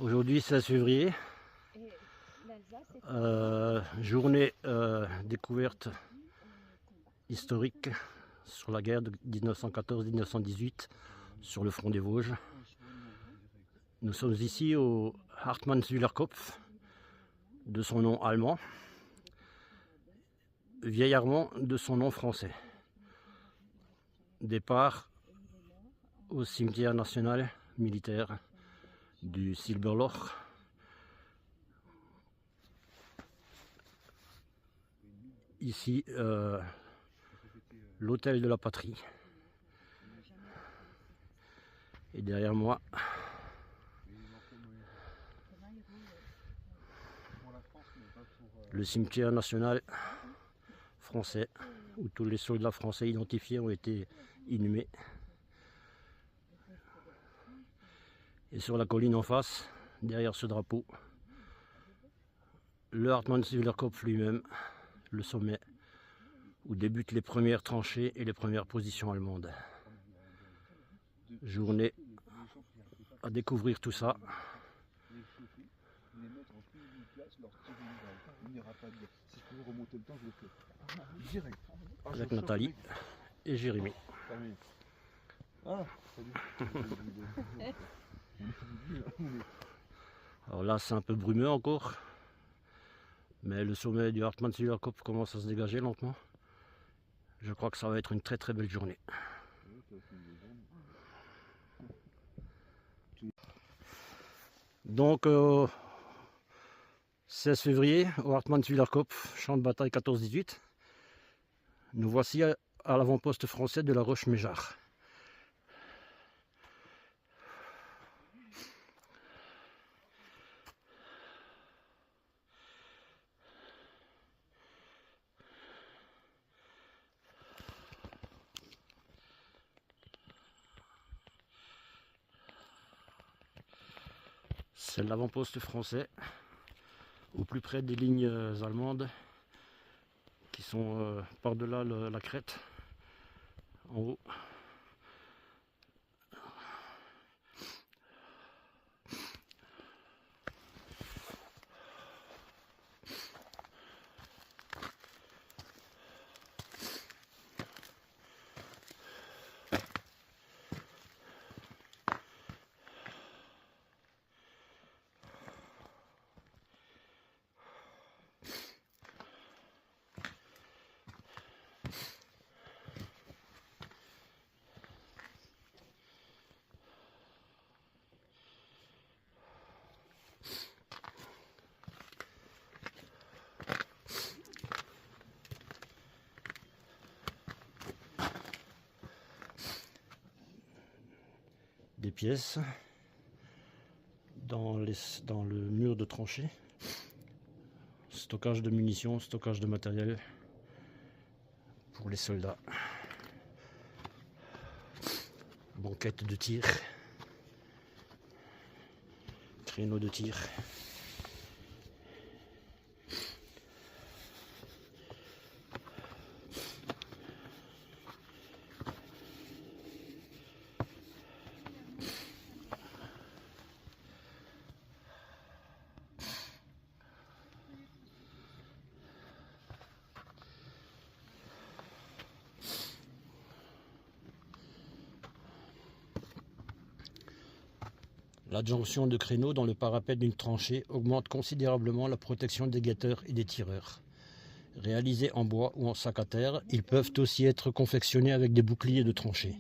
Aujourd'hui 16 février, journée découverte historique sur la guerre de 1914-1918 sur le front des Vosges. Nous sommes ici au Hartmannswillerkopf, de son nom allemand, vieil allemand de son nom français. Départ au cimetière national militaire du Silberloch. Ici, l'hôtel de la patrie. Et derrière moi, le cimetière national français, où tous les soldats français identifiés ont été inhumés. Et sur la colline en face, derrière ce drapeau, le Hartmannswillerkopf lui-même, le sommet, où débutent les premières tranchées et les premières positions allemandes. Journée à découvrir tout ça. Avec Nathalie et Jérémy. Alors là c'est un peu brumeux encore, mais le sommet du Hartmannswillerkopf commence à se dégager lentement. Je crois que ça va être une très très belle journée. Donc 16 février au Hartmannswillerkopf, champ de bataille 14-18. Nous voici à l'avant-poste français de la Roche-Méjard. C'est l'avant-poste français, au plus près des lignes allemandes qui sont par-delà la crête, en haut. Des pièces dans le mur de tranchée, stockage de munitions, stockage de matériel pour les soldats, banquette de tir, créneau de tir. L'adjonction de créneaux dans le parapet d'une tranchée augmente considérablement la protection des guetteurs et des tireurs. Réalisés en bois ou en sac à terre, ils peuvent aussi être confectionnés avec des boucliers de tranchée.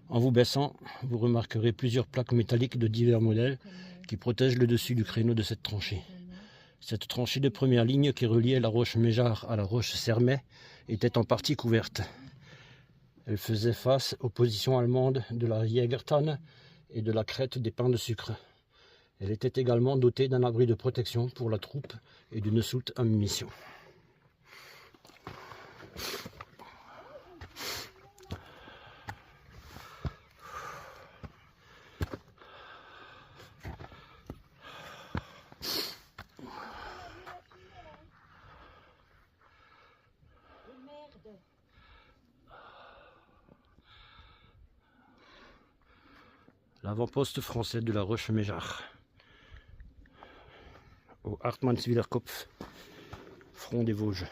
En vous baissant, vous remarquerez plusieurs plaques métalliques de divers modèles qui protègent le dessus du créneau de cette tranchée. Cette tranchée de première ligne qui reliait la Roche-Méjard à la Roche-Sermet était en partie couverte. Elle faisait face aux positions allemandes de la Jägertann et de la crête des pins de sucre. Elle était également dotée d'un abri de protection pour la troupe et d'une soute à munitions. L'avant-poste français de la Roche-Méjard. au Hartmannswillerkopf, front des Vosges.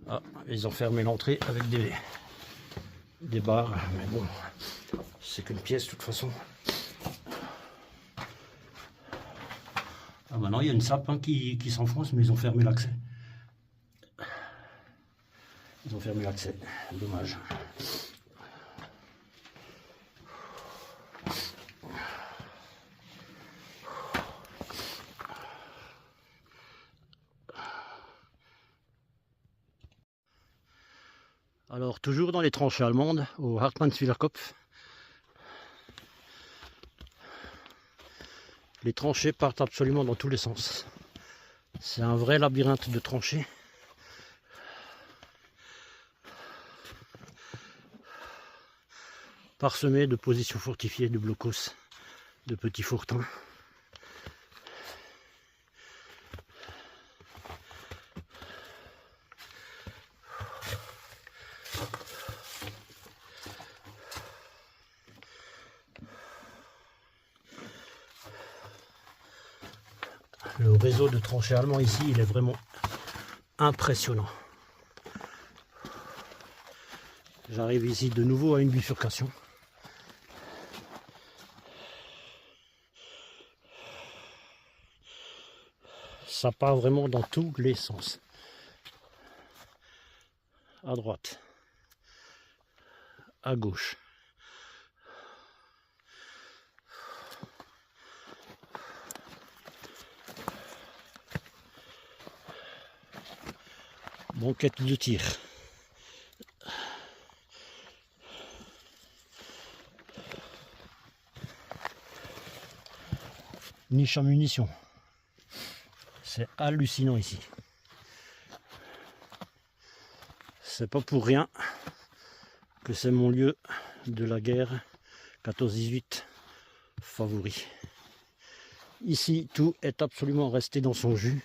Ah, ils ont fermé l'entrée avec des barres, mais bon, c'est qu'une pièce de toute façon. Ah bah non, il y a une sape hein, qui s'enfonce, mais ils ont fermé l'accès. Ils ont fermé l'accès, dommage. Alors toujours dans les tranchées allemandes, au Hartmannswillerkopf, les tranchées partent absolument dans tous les sens. C'est un vrai labyrinthe de tranchées. Parsemé de positions fortifiées, de blocos, de petits fourtins. Le réseau de tranchées allemands ici, il est vraiment impressionnant. J'arrive ici de nouveau à une bifurcation. Ça part vraiment dans tous les sens. À droite, à gauche. Banquette de tir. Niche en munitions. C'est hallucinant ici. C'est pas pour rien que c'est mon lieu de la guerre 14-18 favori. Ici, tout est absolument resté dans son jus.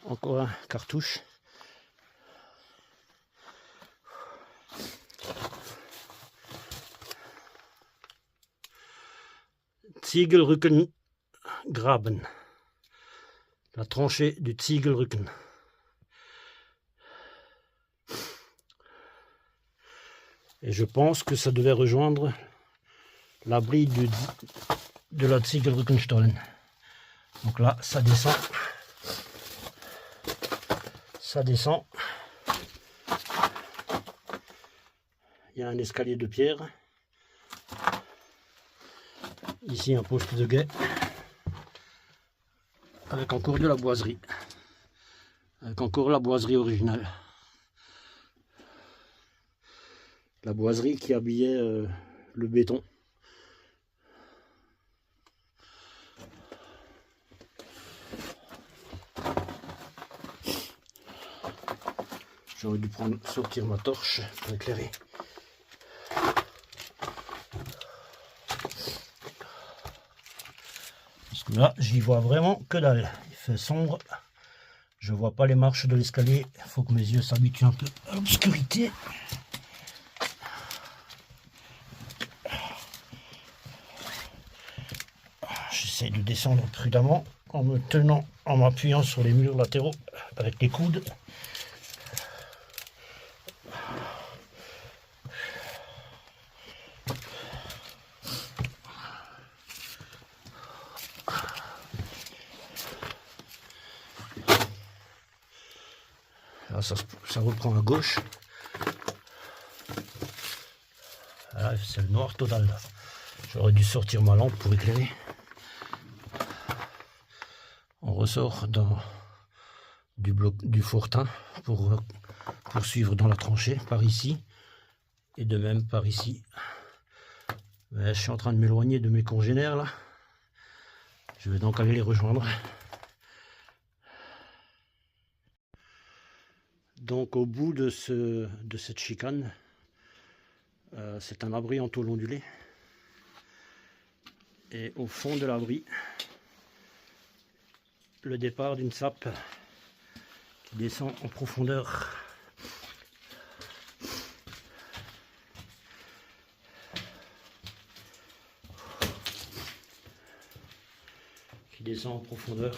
Encore un cartouche. Ziegelrückengraben. La tranchée du Ziegelrücken. Et je pense que ça devait rejoindre l'abri de la Ziegelrückenstollen. Donc là, ça descend. Ça descend. Il y a un escalier de pierre. Ici, un poste de guet. Avec encore de la boiserie. Avec encore la boiserie originale. La boiserie qui habillait le béton. J'aurais dû sortir ma torche pour éclairer. Parce que là, j'y vois vraiment que dalle. Il fait sombre. Je vois pas les marches de l'escalier. Il faut que mes yeux s'habituent un peu à l'obscurité. J'essaie de descendre prudemment en me tenant, en m'appuyant sur les murs latéraux avec les coudes. Là, ça reprend à gauche. Là, c'est le noir total. J'aurais dû sortir ma lampe pour éclairer. On ressort du fourtin pour poursuivre dans la tranchée par ici et de même par ici. Mais je suis en train de m'éloigner de mes congénères là. Je vais donc aller les rejoindre. Donc au bout de cette chicane, c'est un abri en tôle ondulée. Et au fond de l'abri, le départ d'une sape qui descend en profondeur. Qui descend en profondeur.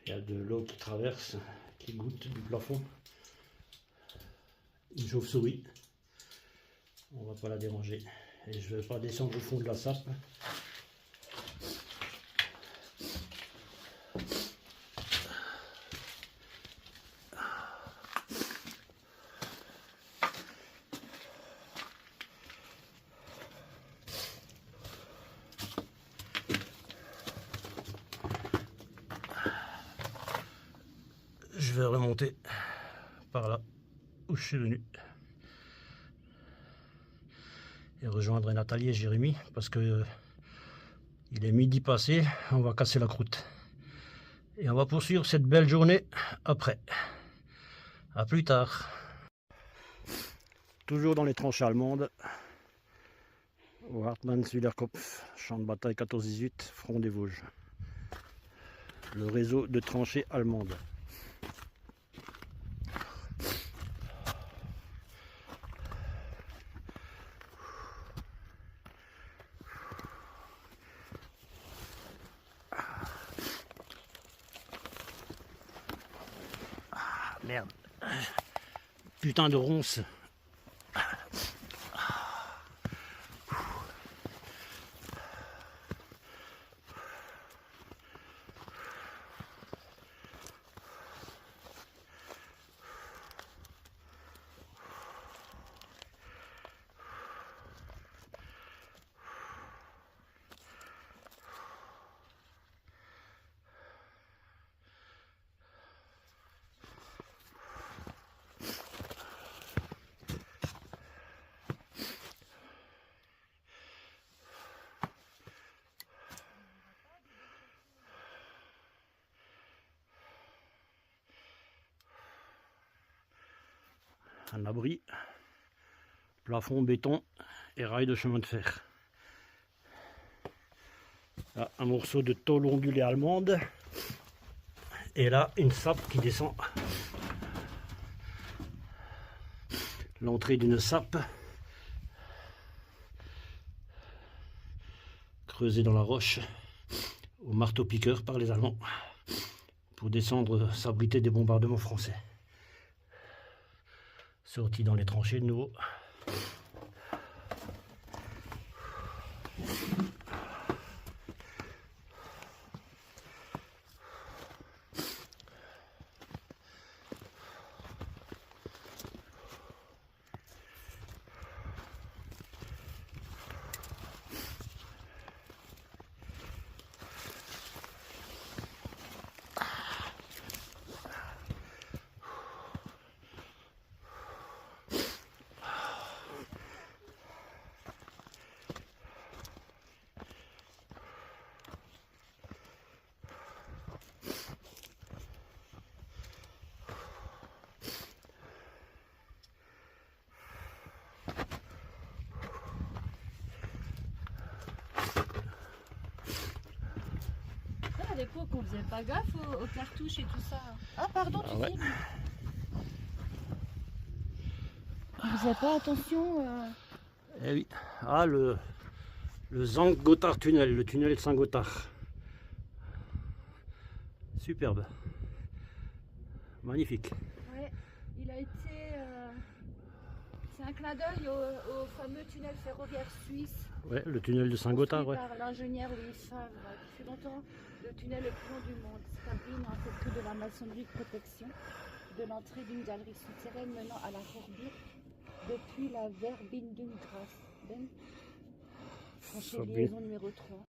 Il y a de l'eau qui traverse, qui goutte du plafond. Une chauve-souris. On va pas la déranger. Et je vais pas descendre au fond de la sape. Je vais remonter par là où je suis venu et rejoindre Nathalie et Jérémy parce que il est midi passé, on va casser la croûte et on va poursuivre cette belle journée après. À plus tard. Toujours dans les tranchées allemandes, au Hartmann-Süderkopf, champ de bataille 14-18, front des Vosges. Le réseau de tranchées allemandes. Merde. Putain de ronce. Un abri, plafond béton et rail de chemin de fer. Là, un morceau de tôle ondulée allemande et là une sape qui descend. L'entrée d'une sape creusée dans la roche au marteau-piqueur par les Allemands pour descendre s'abriter des bombardements français. Sorti dans les tranchées de nouveau. À l'époque, on faisait pas gaffe aux cartouches et tout ça. Ah, pardon, tu ouais. dis. On faisait pas attention. Eh oui. Ah, le Zank-Gothard tunnel, le tunnel de Saint-Gothard. Superbe. Magnifique. Ouais, il a été. C'est un clin d'œil au fameux tunnel ferroviaire suisse. Ouais, le tunnel de Saint-Gothard, ouais. Par l'ingénieur Louis Favre, qui fut longtemps le tunnel le plus long du monde. C'est un fait de la maçonnerie de protection de l'entrée d'une galerie souterraine menant à la Vorburg depuis la Verbindungsstraße. Tranchée liaison numéro 3.